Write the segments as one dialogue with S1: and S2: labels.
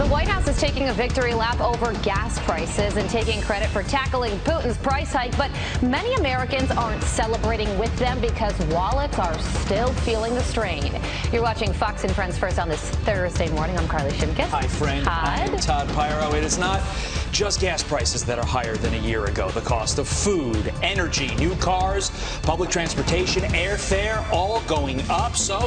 S1: The White House is taking a victory lap over gas prices and taking credit for tackling Putin's price hike. But many Americans aren't celebrating with them because wallets are still feeling the strain. You're watching Fox and Friends First on this Thursday morning. I'm Carly Shimkus.
S2: Hi, friend.
S1: Hi.
S2: I'm Todd Pyro. It is not just gas prices that are higher than a year ago. The cost of food, energy, new cars, public transportation, airfare, all going up. So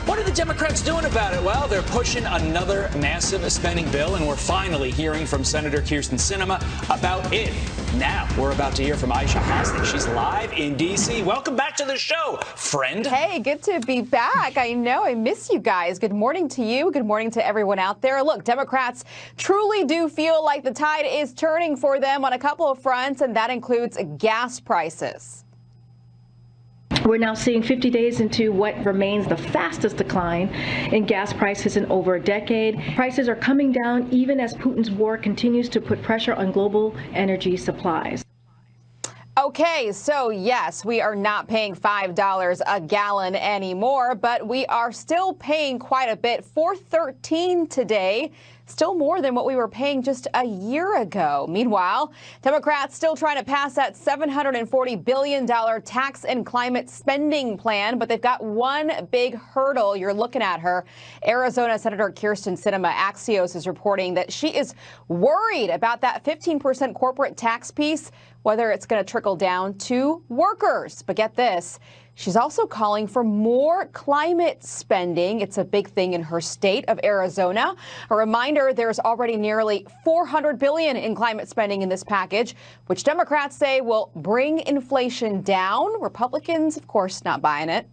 S2: what are the Democrats doing about it? Well, they're pushing another massive spending bill, and we're finally hearing from Senator Kyrsten Sinema about it. Now we're about to hear from Aisha Hasni. She's live in D.C. Welcome back to the show, friend.
S3: Hey, good to be back. I know I miss you guys. Good morning to you. Good morning to everyone out there. Look, Democrats truly do feel like the tide is turning for them on a couple of fronts, and that includes gas prices.
S4: We're now seeing 50 days into what remains the fastest decline in gas prices in over a decade. Prices are coming down even as Putin's war continues to put pressure on global energy supplies.
S3: Okay, so yes, we are not paying $5 a gallon anymore, but we are still paying quite a bit. $4.13 today. Still more than what we were paying just a year ago. Meanwhile, Democrats still trying to pass that $740 billion tax and climate spending plan, but they've got one big hurdle. You're looking at her. Arizona Senator Kyrsten Sinema. Axios is reporting that she is worried about that 15% corporate tax piece, whether it's going to trickle down to workers. But get this. She's also calling for more climate spending. It's a big thing in her state of Arizona. A reminder, there's already nearly $400 billion in climate spending in this package, which Democrats say will bring inflation down. Republicans, of course, not buying it.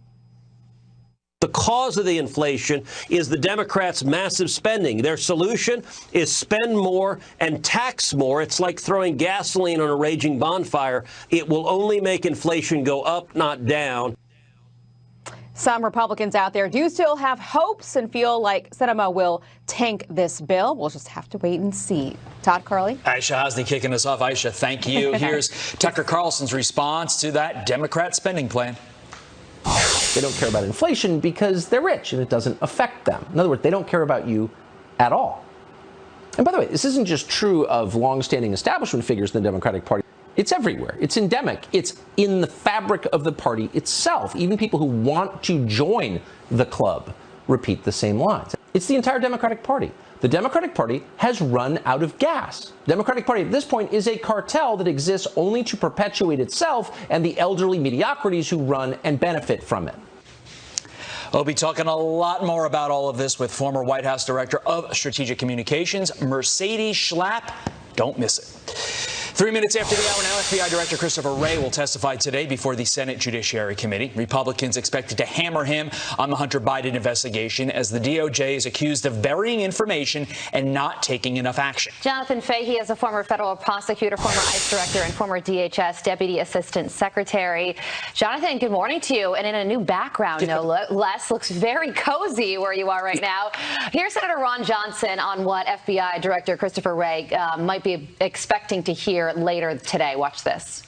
S5: The cause of the inflation is the Democrats' massive spending. Their solution is spend more and tax more. It's like throwing gasoline on a raging bonfire. It will only make inflation go up, not down.
S3: Some Republicans out there do still have hopes and feel like Sinema will tank this bill. We'll just have to wait and see. Todd, Carly?
S2: Aisha Hasni kicking us off. Aisha, thank you. Here's Tucker Carlson's response to that Democrat spending plan.
S6: They don't care about inflation because they're rich and it doesn't affect them. In other words, they don't care about you at all. And by the way, this isn't just true of longstanding establishment figures in the Democratic Party. It's everywhere. It's endemic. It's in the fabric of the party itself. Even people who want to join the club repeat the same lines. It's the entire Democratic Party. The Democratic Party has run out of gas. The Democratic Party at this point is a cartel that exists only to perpetuate itself and the elderly mediocrities who run and benefit from it.
S2: We'll be talking a lot more about all of this with former White House Director of Strategic Communications, Mercedes Schlapp. Don't miss it. 3 minutes after the hour now, FBI Director Christopher Wray will testify today before the Senate Judiciary Committee. Republicans expected to hammer him on the Hunter Biden investigation as the DOJ is accused of burying information and not taking enough action.
S1: Jonathan Fahey is a former federal prosecutor, former ICE director, and former DHS Deputy Assistant Secretary. Jonathan, good morning to you. And in a new background, no less, looks very cozy where you are right now. Here's Senator Ron Johnson on what FBI Director Christopher Wray might be expecting to hear later today. Watch this.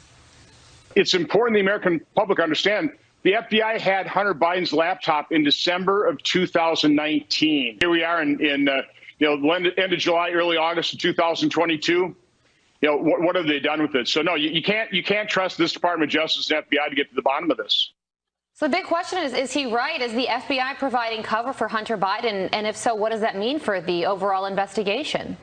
S7: It's important the American public understand the FBI had Hunter Biden's laptop in December of 2019. Here we are in end of July, early August of 2022. What have they done with it? So no, you can't trust this Department of Justice and FBI to get to the bottom of this.
S1: So the big question is he right? Is the FBI providing cover for Hunter Biden? And if so, what does that mean for the overall investigation?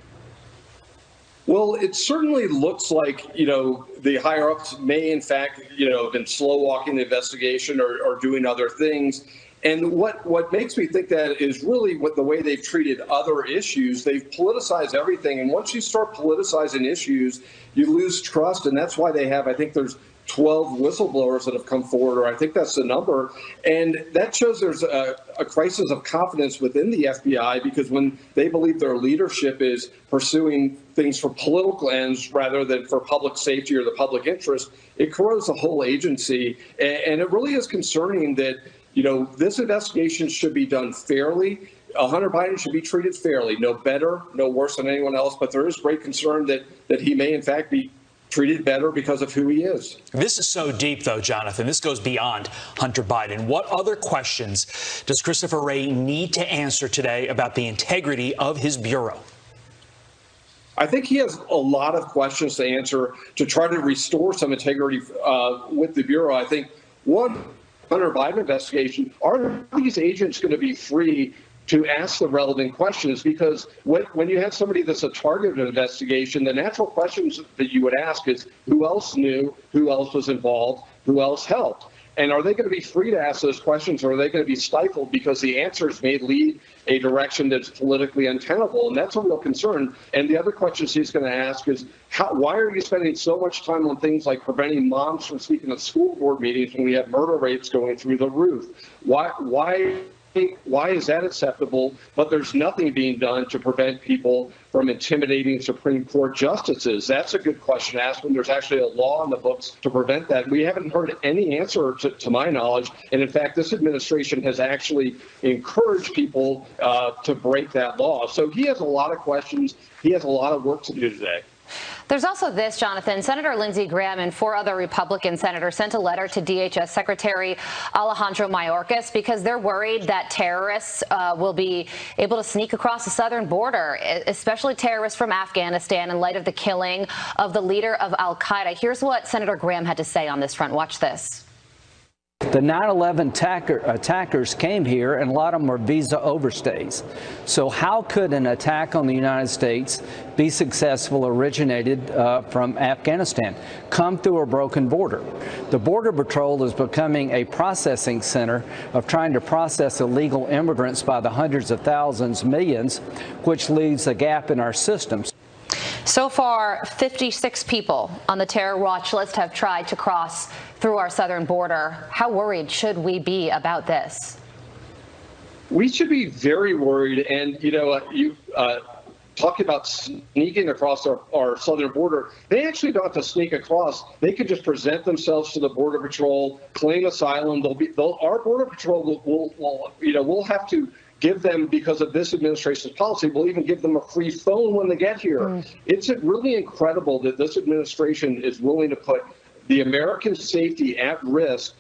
S8: Well, it certainly looks like, the higher-ups may, in fact, have been slow-walking the investigation or doing other things. And what makes me think that is really the way they've treated other issues. They've politicized everything. And once you start politicizing issues, you lose trust. And that's why they have, I think there's 12 whistleblowers that have come forward, or I think that's the number. And that shows there's a crisis of confidence within the FBI, because when they believe their leadership is pursuing things for political ends rather than for public safety or the public interest, it corrodes the whole agency. And it really is concerning that, this investigation should be done fairly. Hunter Biden should be treated fairly, no better, no worse than anyone else. But there is great concern that he may, in fact, be treated better because of who he is.
S2: This is so deep, though, Jonathan. This goes beyond Hunter Biden. What other questions does Christopher Wray need to answer today about the integrity of his bureau?
S8: I think he has a lot of questions to answer to try to restore some integrity with the Bureau. I think one, Hunter Biden investigation, are these agents going to be free to ask the relevant questions? Because when you have somebody that's a target of an investigation, the natural questions that you would ask is who else knew, who else was involved, who else helped? And are they going to be free to ask those questions, or are they going to be stifled because the answers may lead a direction that's politically untenable? And that's a real concern. And the other questions he's going to ask is, why are you spending so much time on things like preventing moms from speaking at school board meetings when we have murder rates going through the roof? Why is that acceptable, but there's nothing being done to prevent people from intimidating Supreme Court justices? That's a good question to ask when there's actually a law in the books to prevent that. We haven't heard any answer to my knowledge. And in fact, this administration has actually encouraged people to break that law. So he has a lot of questions. He has a lot of work to do today.
S1: There's also this, Jonathan. Senator Lindsey Graham and 4 other Republican senators sent a letter to DHS Secretary Alejandro Mayorkas because they're worried that terrorists will be able to sneak across the southern border, especially terrorists from Afghanistan, in light of the killing of the leader of al-Qaeda. Here's what Senator Graham had to say on this front. Watch this.
S9: The 9/11 attackers came here, and a lot of them were visa overstays. So how could an attack on the United States be successful originated from Afghanistan? Come through a broken border. The Border Patrol is becoming a processing center of trying to process illegal immigrants by the hundreds of thousands, millions, which leaves a gap in our systems.
S1: So far, 56 people on the terror watch list have tried to cross through our southern border. How worried should we be about this?
S8: We should be very worried. And, you talk about sneaking across our southern border. They actually don't have to sneak across. They could just present themselves to the Border Patrol, claim asylum. Our Border Patrol we'll have to give them, because of this administration's policy, we'll even give them a free phone when they get here. It's really incredible that this administration is willing to put the American safety at risk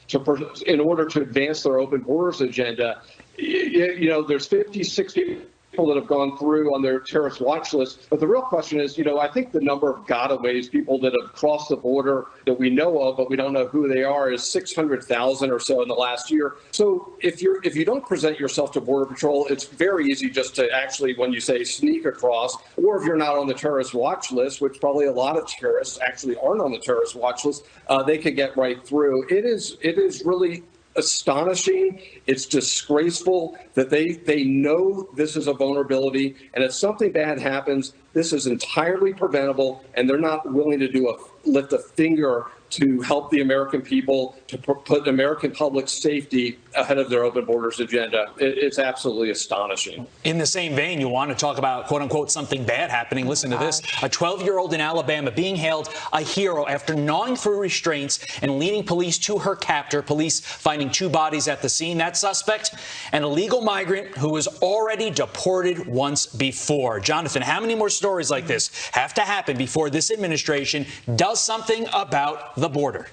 S8: in order to advance their open borders agenda. There's 56 people that have gone through on their terrorist watch list. But the real question is, I think the number of gotaways, people that have crossed the border that we know of, but we don't know who they are, is 600,000 or so in the last year. So if you don't present yourself to Border Patrol, it's very easy just to actually, when you say sneak across, or if you're not on the terrorist watch list, which probably a lot of terrorists actually aren't on the terrorist watch list, they could get right through. It is really astonishing. It's disgraceful that they know this is a vulnerability, and if something bad happens, this is entirely preventable, and they're not willing to lift a finger to help the American people, to put American public safety ahead of their open borders agenda. It's absolutely astonishing.
S2: In the same vein, you want to talk about, quote unquote, something bad happening. Listen to this. A 12-year-old in Alabama being hailed a hero after gnawing through restraints and leading police to her captor. Police finding 2 bodies at the scene. That suspect, an illegal migrant who was already deported once before. Jonathan, how many more stories like this have to happen before this administration does something about the border?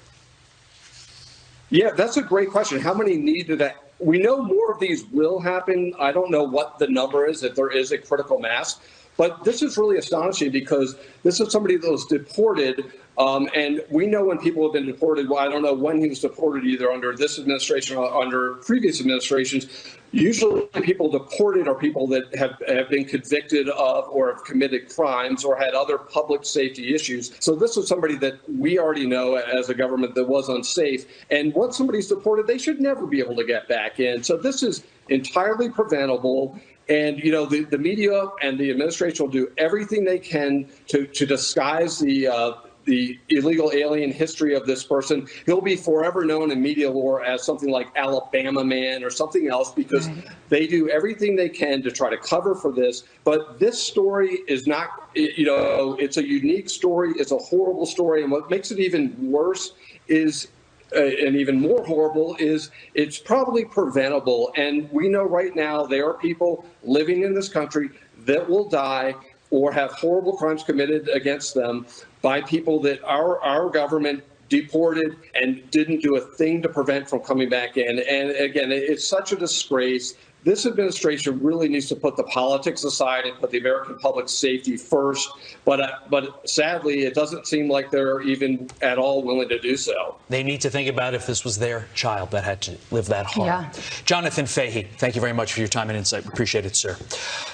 S8: Yeah, that's a great question. How many need that? We know more of these will happen. I don't know what the number is, if there is a critical mass. But this is really astonishing because this is somebody that was deported. And we know when people have been deported, well, I don't know when he was deported either under this administration or under previous administrations. Usually people deported are people that have been convicted of or have committed crimes or had other public safety issues. So this was somebody that we already know as a government that was unsafe. And once somebody's deported, they should never be able to get back in. So this is entirely preventable. And, the media and the administration will do everything they can to disguise the illegal alien history of this person. He'll be forever known in media lore as something like Alabama Man or something else because they do everything they can to try to cover for this. But this story is not, it's a unique story. It's a horrible story. And what makes it even worse is and even more horrible is it's probably preventable. And we know right now there are people living in this country that will die or have horrible crimes committed against them by people that our government deported and didn't do a thing to prevent from coming back in. And again, it's such a disgrace this administration really needs to put the politics aside and put the American public's safety first. But sadly, it doesn't seem like they're even at all willing to do so.
S2: They need to think about if this was their child that had to live that hard.
S1: Yeah.
S2: Jonathan Fahey, thank you very much for your time and insight. Appreciate it, sir.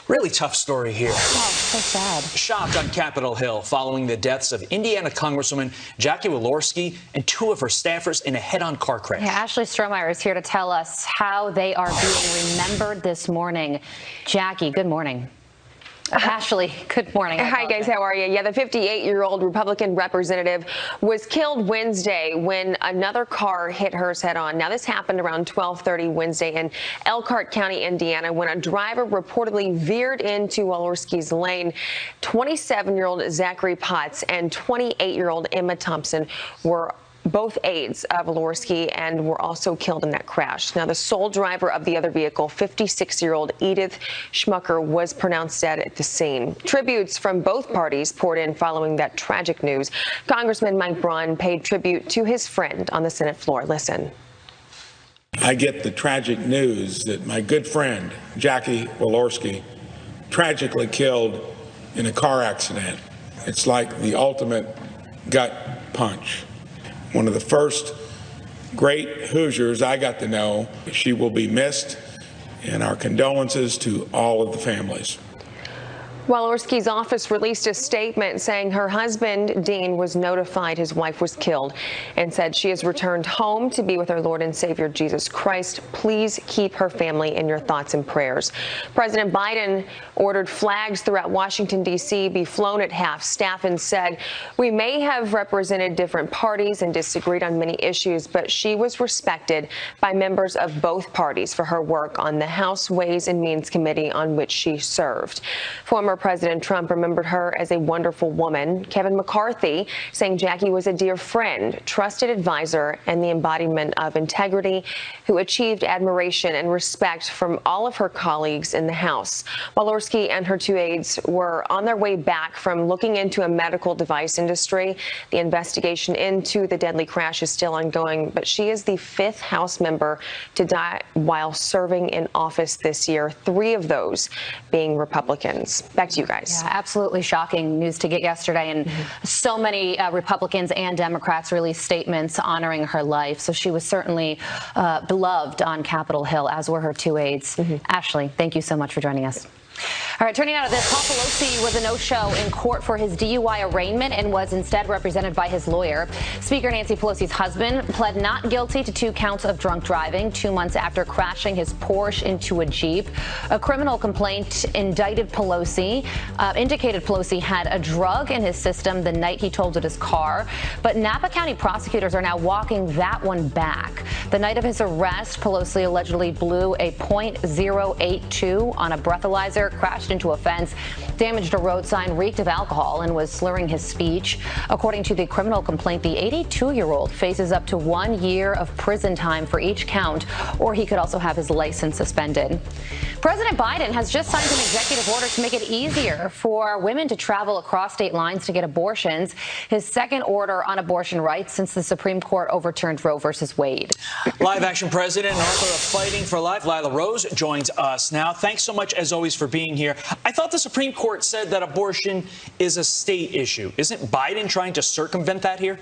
S2: Really tough story here.
S1: Oh, so sad.
S2: Shock on Capitol Hill following the deaths of Indiana Congresswoman Jackie Walorski and 2 of her staffers in a head-on car crash.
S1: Yeah, Ashley Strohmeyer is here to tell us how they are being remembered this morning. Jackie, good morning. Ashley, good morning.
S10: Hi, guys. How are you? Yeah, the 58-year-old Republican representative was killed Wednesday when another car hit hers head-on. Now, this happened around 12:30 Wednesday in Elkhart County, Indiana, when a driver reportedly veered into Walorski's lane. 27-year-old Zachary Potts and 28-year-old Emma Thompson were both aides of Walorski and were also killed in that crash. Now, the sole driver of the other vehicle, 56-year-old Edith Schmucker, was pronounced dead at the scene. Tributes from both parties poured in following that tragic news. Congressman Mike Braun paid tribute to his friend on the Senate floor. Listen.
S11: I get the tragic news that my good friend, Jackie Walorski, tragically killed in a car accident. It's like the ultimate gut punch. One of the first great Hoosiers I got to know. She will be missed, and our condolences to all of the families.
S10: Walorski's office released a statement saying her husband, Dean, was notified his wife was killed and said she has returned home to be with her Lord and Savior Jesus Christ. Please keep her family in your thoughts and prayers. President Biden ordered flags throughout Washington, D.C. be flown at half-staff and said, "We may have represented different parties and disagreed on many issues, but she was respected by members of both parties for her work on the House Ways and Means Committee on which she served." Former President Trump remembered her as a wonderful woman. Kevin McCarthy saying Jackie was a dear friend, trusted advisor, and the embodiment of integrity who achieved admiration and respect from all of her colleagues in the House. Walorski and her 2 aides were on their way back from looking into a medical device industry. The investigation into the deadly crash is still ongoing, but she is the 5th House member to die while serving in office this year, 3 of those being Republicans. Back to you guys.
S1: Yeah, absolutely shocking news to get yesterday, and so many Republicans and Democrats released statements honoring her life. So she was certainly beloved on Capitol Hill, as were her 2 aides. Ashley, thank you so much for joining us. All right, turning out of this, Paul Pelosi was a no-show in court for his DUI arraignment and was instead represented by his lawyer. Speaker Nancy Pelosi's husband pled not guilty to 2 counts of drunk driving 2 months after crashing his Porsche into a Jeep. A criminal complaint indicated Pelosi had a drug in his system the night he totaled his car, but Napa County prosecutors are now walking that one back. The night of his arrest, Pelosi allegedly blew a .082 on a breathalyzer, crashed into a fence, damaged a road sign, reeked of alcohol, and was slurring his speech. According to the criminal complaint, the 82-year-old faces up to 1 year of prison time for each count, or he could also have his license suspended. President Biden has just signed an executive order to make it easier for women to travel across state lines to get abortions, his second order on abortion rights since the Supreme Court overturned Roe versus Wade.
S2: Live Action President and author of Fighting for Life, Lila Rose, joins us now. Thanks so much, as always, for being here. I thought the Supreme Court said that abortion is a state issue. Isn't Biden trying to circumvent that here?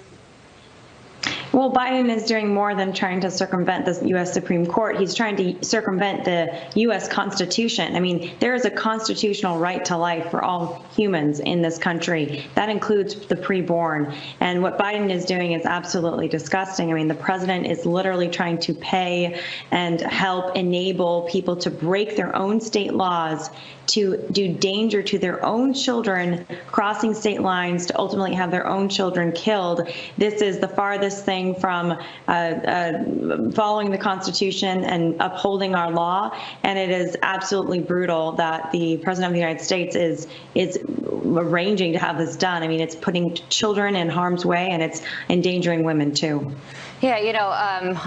S12: Well, Biden is doing more than trying to circumvent the U.S. Supreme Court. He's trying to circumvent the U.S. Constitution. I mean, there is a constitutional right to life for all humans in this country. That includes the preborn. And what Biden is doing is absolutely disgusting. I mean, the president is literally trying to pay and help enable people to break their own state laws, to do danger to their own children, crossing state lines to ultimately have their own children killed. This is the farthest thing from following the Constitution and upholding our law. And it is absolutely brutal that the President of the United States is arranging to have this done. I mean, it's putting children in harm's way, and it's endangering women too.
S1: Yeah,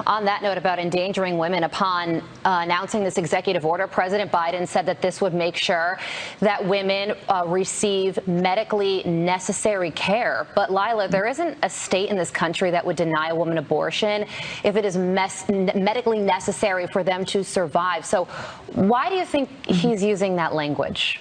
S1: on that note about endangering women, upon announcing this executive order, President Biden said that this would make sure that women receive medically necessary care. But Lila, there isn't a state in this country that would deny a woman abortion if it is medically necessary for them to survive. So why do you think he's using that language?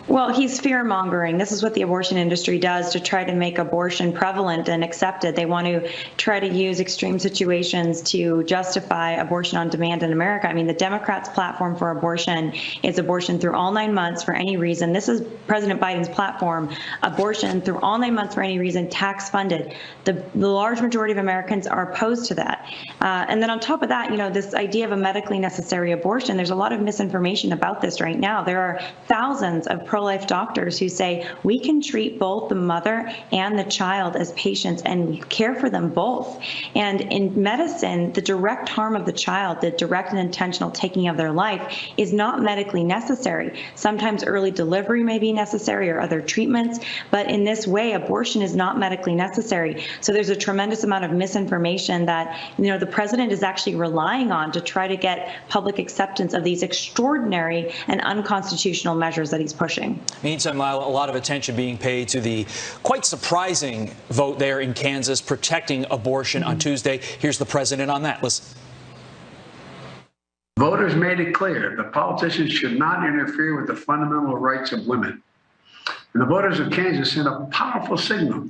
S12: Well, he's fear-mongering. This is what the abortion industry does to try to make abortion prevalent and accepted. They want to try to use extreme situations to justify abortion on demand in America. I mean, the Democrats' platform for abortion is abortion through all 9 months for any reason. This is President Biden's platform, abortion through all 9 months for any reason, tax-funded. The large majority of Americans are opposed to that. And then on top of that, this idea of a medically necessary abortion, there's a lot of misinformation about this right now. There are thousands of pro-life doctors who say we can treat both the mother and the child as patients and care for them both. And in medicine, the direct harm of the child, the direct and intentional taking of their life, is not medically necessary. Sometimes early delivery may be necessary or other treatments, but in this way, abortion is not medically necessary. So there's a tremendous amount of misinformation that the president is actually relying on to try to get public acceptance of these extraordinary and unconstitutional measures that he's pushing.
S2: Meantime, Lila, a lot of attention being paid to the quite surprising vote there in Kansas protecting abortion on Tuesday. Here's the president on that. Listen.
S13: Voters made it clear that politicians should not interfere with the fundamental rights of women. And the voters of Kansas sent a powerful signal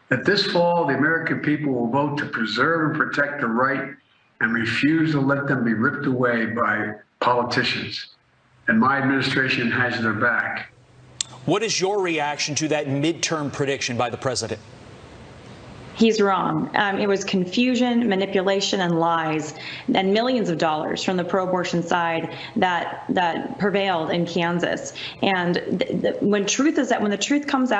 S13: that this fall the American people will vote to preserve and protect the right and refuse to let them be ripped away by politicians. And my administration has their back.
S2: What is your reaction to that midterm prediction by the president?
S12: He's wrong. It was confusion, manipulation, and lies, and millions of dollars from the pro-abortion side that prevailed in Kansas. And when the truth comes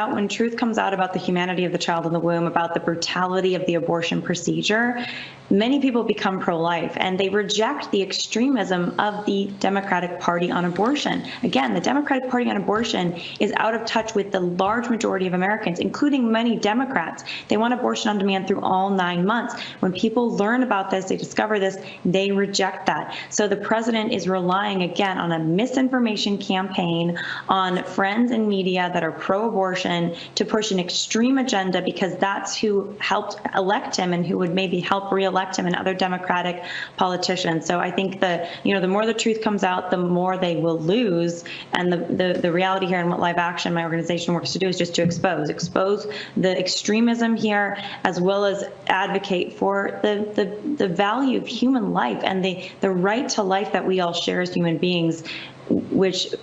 S12: out about the humanity of the child in the womb, about the brutality of the abortion procedure, many people become pro-life, and they reject the extremism of the Democratic Party on abortion. Again, the Democratic Party on abortion is out of touch with the large majority of Americans, including many Democrats. They want abortion on demand through all 9 months. When people learn about this, they discover this, they reject that. So the president is relying, again, on a misinformation campaign, on friends and media that are pro-abortion to push an extreme agenda, because that's who helped elect him and who would maybe help re-elect him and other Democratic politicians. So I think the more the truth comes out, the more they will lose. And the reality here, and what Live Action, my organization, works to do, is just to expose the extremism here, as well as advocate for the value of human life and the right to life that we all share as human beings, which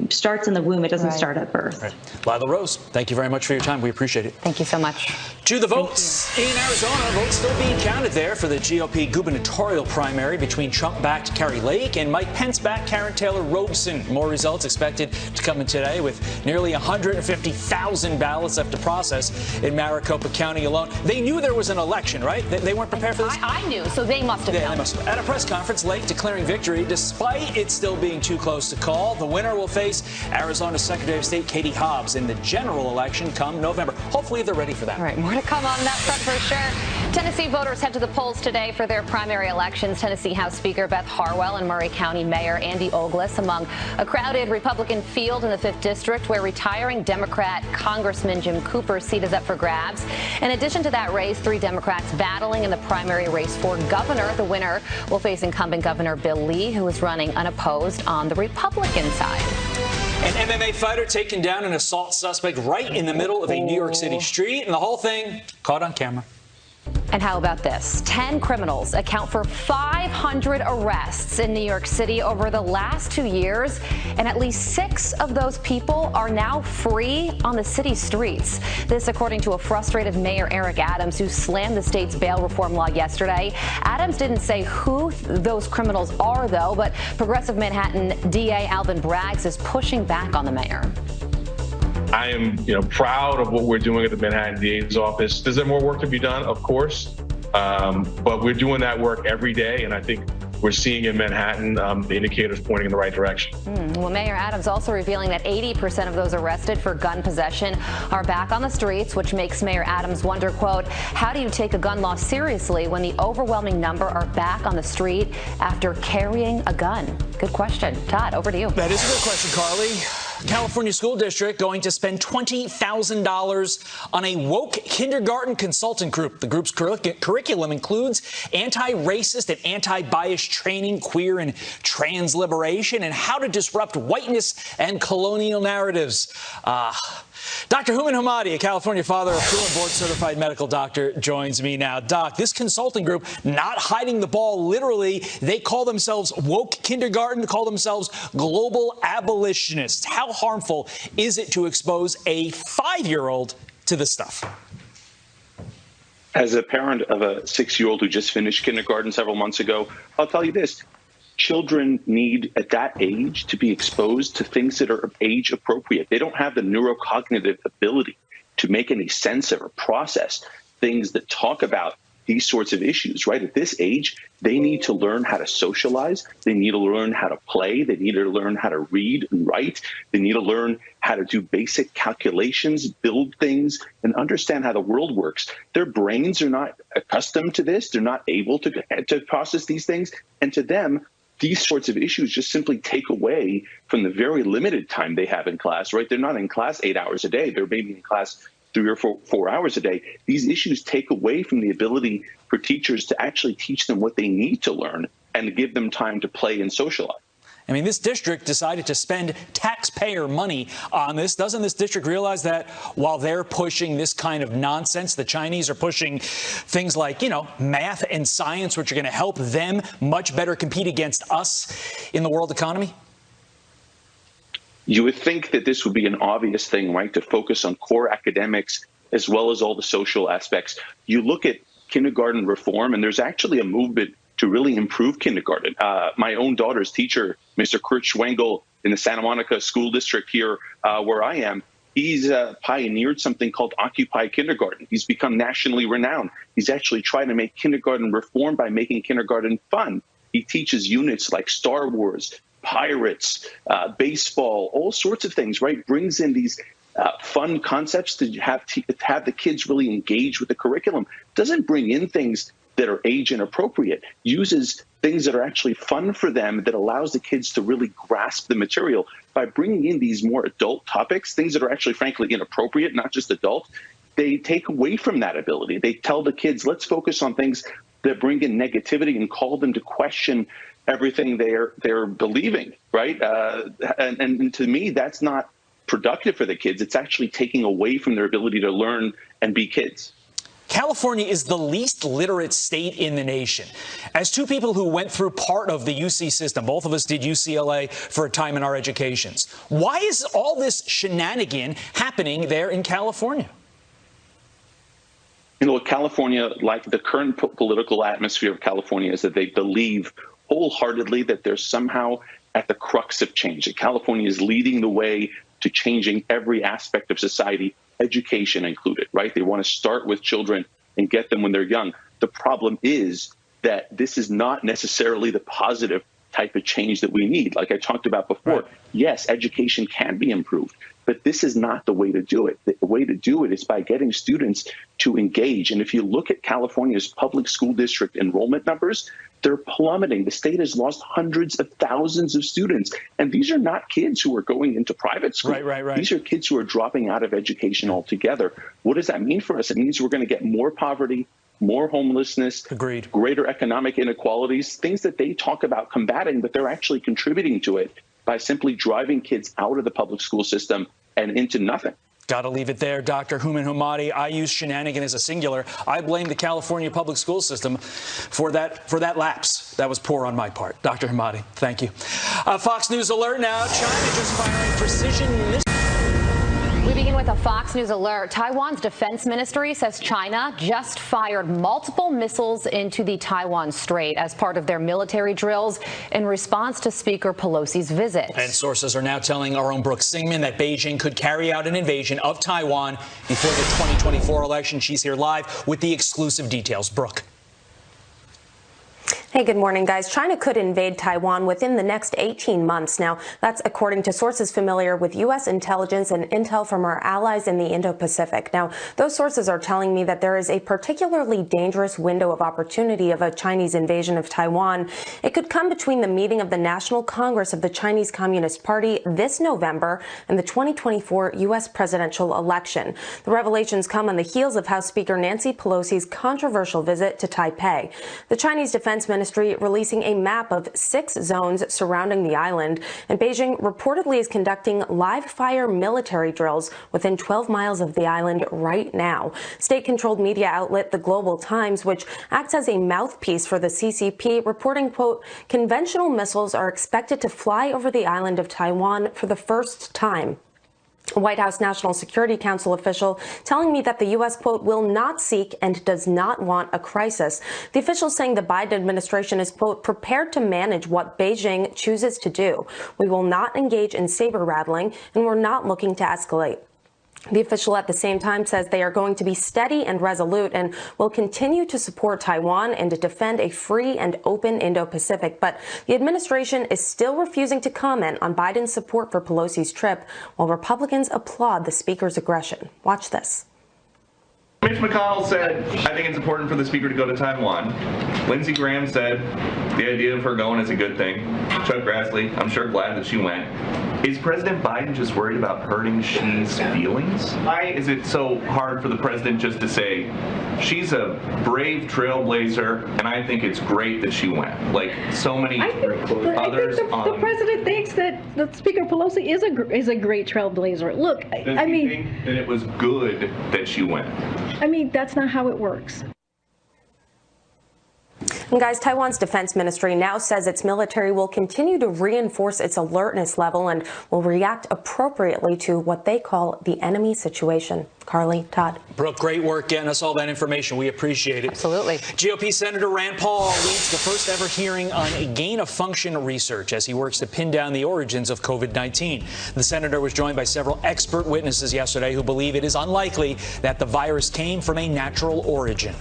S12: starts in the womb. It doesn't start at birth.
S2: Right. Lila Rose, thank you very much for your time. We appreciate it.
S1: Thank you so much.
S2: To the votes in Arizona, votes still being counted there for the GOP gubernatorial primary between Trump-backed Kari Lake and Mike Pence-backed Karen Taylor Robson. More results expected to come in today, with nearly 150,000 ballots left to process in Maricopa County alone. They knew there was an election, right? They weren't prepared for this?
S1: I knew, so they must have known.
S2: They must have. At a press conference, Lake declaring victory despite it still being too close to call. The winner will face Arizona Secretary of State Katie Hobbs in the general election come November. Hopefully they're ready for that.
S1: All right, more to come on that front for sure. Tennessee voters head to the polls today for their primary elections. Tennessee House Speaker Beth Harwell and Murray County Mayor Andy Ogles among a crowded Republican field in the 5th District, where retiring Democrat Congressman Jim Cooper's seat is up for grabs. In addition to that race, 3 Democrats battling in the primary race for governor. The winner will face incumbent Governor Bill Lee, who is running unopposed on the Republican side.
S2: An MMA fighter taking down an assault suspect right in the middle of a New York City street, and the whole thing caught on camera.
S1: And how about this? 10 criminals account for 500 arrests in New York City over the last 2 years, and at least 6 of those people are now free on the city streets. This according to a frustrated Mayor Eric Adams, who slammed the state's bail reform law yesterday. Adams didn't say who those criminals are, though, but Progressive Manhattan DA Alvin Braggs is pushing back on the mayor.
S14: I am, proud of what we're doing at the Manhattan DA's office. Is there more work to be done? Of course, but we're doing that work every day, and I think we're seeing in Manhattan, the indicators pointing in the right direction.
S1: Well, Mayor Adams also revealing that 80% of those arrested for gun possession are back on the streets, which makes Mayor Adams wonder, quote, how do you take a gun law seriously when the overwhelming number are back on the street after carrying a gun? Good question. Todd, over to you.
S2: That is a good question, Carly. California school district going to spend $20,000 on a woke kindergarten consultant group. The group's curriculum includes anti-racist and anti-bias training, queer and trans liberation, and how to disrupt whiteness and colonial narratives. Dr. Houman Hoummadi, a California father, a school and board-certified medical doctor, joins me now. Doc, this consulting group not hiding the ball, literally. They call themselves woke kindergarten, call themselves global abolitionists. How harmful is it to expose a 5-year-old to this stuff?
S15: As a parent of a 6-year-old who just finished kindergarten several months ago, I'll tell you this. Children need, at that age, to be exposed to things that are age appropriate. They don't have the neurocognitive ability to make any sense of or process things that talk about these sorts of issues, right? At this age, they need to learn how to socialize. They need to learn how to play. They need to learn how to read and write. They need to learn how to do basic calculations, build things, and understand how the world works. Their brains are not accustomed to this. They're not able to process these things. And to them, these sorts of issues just simply take away from the very limited time they have in class, right? They're not in class 8 hours a day. They're maybe in class 3 or 4 hours a day. These issues take away from the ability for teachers to actually teach them what they need to learn and to give them time to play and socialize.
S2: I mean, this district decided to spend taxpayer money on this. Doesn't this district realize that while they're pushing this kind of nonsense, the Chinese are pushing things like, math and science, which are going to help them much better compete against us in the world economy?
S15: You would think that this would be an obvious thing, right, to focus on core academics as well as all the social aspects. You look at kindergarten reform, and there's actually a movement to really improve kindergarten. My own daughter's teacher, Mr. Kurt Schwengel, in the Santa Monica School District here where I am, he's pioneered something called Occupy Kindergarten. He's become nationally renowned. He's actually trying to make kindergarten reform by making kindergarten fun. He teaches units like Star Wars, Pirates, baseball, all sorts of things, right? Brings in these fun concepts to have the kids really engage with the curriculum. Doesn't bring in things that are age inappropriate, uses things that are actually fun for them that allows the kids to really grasp the material by bringing in these more adult topics, things that are actually, frankly, inappropriate, not just adult. They take away from that ability. They tell the kids, let's focus on things that bring in negativity and call them to question everything they're believing, right? And to me, that's not productive for the kids. It's actually taking away from their ability to learn and be kids.
S2: California is the least literate state in the nation. As two people who went through part of the UC system, both of us did UCLA for a time in our educations. Why is all this shenanigan happening there in California?
S15: California, like the current political atmosphere of California, is that they believe wholeheartedly that they're somehow at the crux of change. That California is leading the way to changing every aspect of society, education included, right? They want to start with children and get them when they're young. The problem is that this is not necessarily the positive type of change that we need. Like I talked about before, yes, education can be improved, but this is not the way to do it. The way to do it is by getting students to engage. And if you look at California's public school district enrollment numbers, they're plummeting. The state has lost hundreds of thousands of students. And these are not kids who are going into private school.
S2: Right.
S15: These are kids who are dropping out of education altogether. What does that mean for us? It means we're going to get more poverty, more homelessness, greater economic inequalities, things that they talk about combating, but they're actually contributing to it by simply driving kids out of the public school system and into nothing.
S2: Got to leave it there. Dr. Houman Hoummadi, I use shenanigan as a singular. I blame the California public school system for that lapse. That was poor on my part. Dr. Hoummadi, thank you. Fox News alert now. China just firing precision missiles.
S1: We begin with a Fox News alert. Taiwan's defense ministry says China just fired multiple missiles into the Taiwan Strait as part of their military drills in response to Speaker Pelosi's visit.
S2: And sources are now telling our own Brooke Singman that Beijing could carry out an invasion of Taiwan before the 2024 election. She's here live with the exclusive details. Brooke.
S16: Hey, good morning, guys. China could invade Taiwan within the next 18 months. Now, that's according to sources familiar with U.S. intelligence and intel from our allies in the Indo-Pacific. Now, those sources are telling me that there is a particularly dangerous window of opportunity of a Chinese invasion of Taiwan. It could come between the meeting of the National Congress of the Chinese Communist Party this November and the 2024 U.S. presidential election. The revelations come on the heels of House Speaker Nancy Pelosi's controversial visit to Taipei. The Chinese Defense Ministry releasing a map of 6 zones surrounding the island, and Beijing reportedly is conducting live-fire military drills within 12 miles of the island right now. State-controlled media outlet The Global Times, which acts as a mouthpiece for the CCP, reporting, quote, conventional missiles are expected to fly over the island of Taiwan for the first time. White House National Security Council official telling me that the U.S., quote, will not seek and does not want a crisis. The official saying the Biden administration is, quote, prepared to manage what Beijing chooses to do. We will not engage in saber rattling, and we're not looking to escalate. The official at the same time says they are going to be steady and resolute and will continue to support Taiwan and to defend a free and open Indo-Pacific. But the administration is still refusing to comment on Biden's support for Pelosi's trip, while Republicans applaud the speaker's aggression. Watch this.
S17: Mitch McConnell said, I think it's important for the speaker to go to Taiwan. Lindsey Graham said the idea of her going is a good thing. Chuck Grassley, I'm sure glad that she went. Is President Biden just worried about hurting Xi's feelings? Why is it so hard for the president just to say, she's a brave trailblazer, and I think it's great that she went? Like so many others.
S4: The president thinks that the Speaker Pelosi is a great trailblazer. Look,
S17: I mean, think that it was good that she went?
S4: I mean, that's not how it works.
S16: And guys, Taiwan's defense ministry now says its military will continue to reinforce its alertness level and will react appropriately to what they call the enemy situation. Carly, Todd.
S2: Brooke, great work getting us all that information. We appreciate it.
S16: Absolutely.
S2: GOP Senator Rand Paul leads the first ever hearing on gain-of-function research as he works to pin down the origins of COVID-19. The senator was joined by several expert witnesses yesterday who believe it is unlikely that the virus came from a natural origin.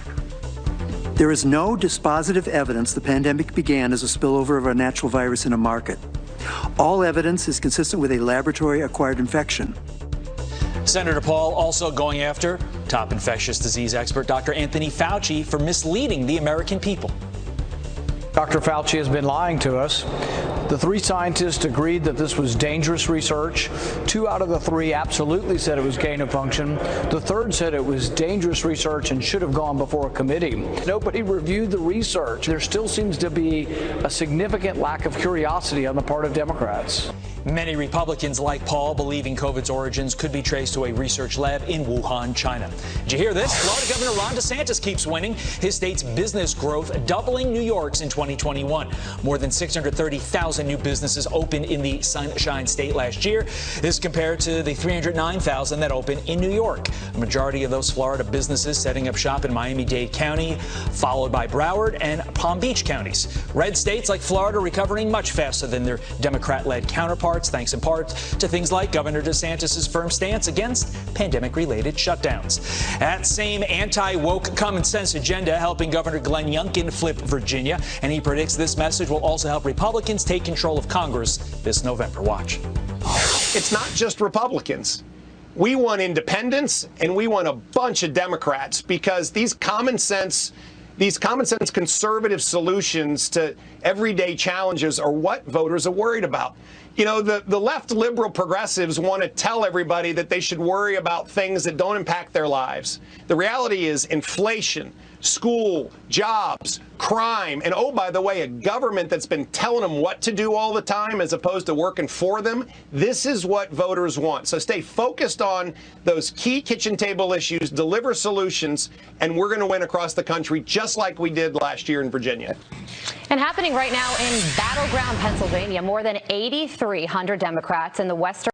S18: There is no dispositive evidence the pandemic began as a spillover of a natural virus in a market. All evidence is consistent with a laboratory-acquired infection.
S2: Senator Paul also going after top infectious disease expert Dr. Anthony Fauci for misleading the American people.
S19: Dr. Fauci has been lying to us. The 3 scientists agreed that this was dangerous research. 2 out of the 3 absolutely said it was gain of function. The 3rd said it was dangerous research and should have gone before a committee. Nobody reviewed the research. There still seems to be a significant lack of curiosity on the part of Democrats.
S2: Many Republicans, like Paul, believing COVID's origins could be traced to a research lab in Wuhan, China. Did you hear this? Florida Governor Ron DeSantis keeps winning. His state's business growth doubling New York's in 2021. More than 630,000 new businesses opened in the Sunshine State last year. This compared to the 309,000 that opened in New York. A majority of those Florida businesses setting up shop in Miami-Dade County, followed by Broward and Palm Beach counties. Red states like Florida recovering much faster than their Democrat-led counterparts, thanks in part to things like Governor DeSantis' firm stance against pandemic-related shutdowns. That same anti-woke common sense agenda helping Governor Glenn Youngkin flip Virginia, and he predicts this message will also help Republicans take control of Congress this November. Watch.
S20: It's not just Republicans. We want independents, and we want a bunch of Democrats, because these common sense conservative solutions to everyday challenges are what voters are worried about. You know, the left liberal progressives want to tell everybody that they should worry about things that don't impact their lives. The reality is inflation, school, jobs, crime, and oh, by the way, a government that's been telling them what to do all the time as opposed to working for them. This is what voters want. So stay focused on those key kitchen table issues, deliver solutions, and we're going to win across the country just like we did last year in Virginia.
S1: And happening right now in battleground Pennsylvania, more than 8,300 Democrats in the western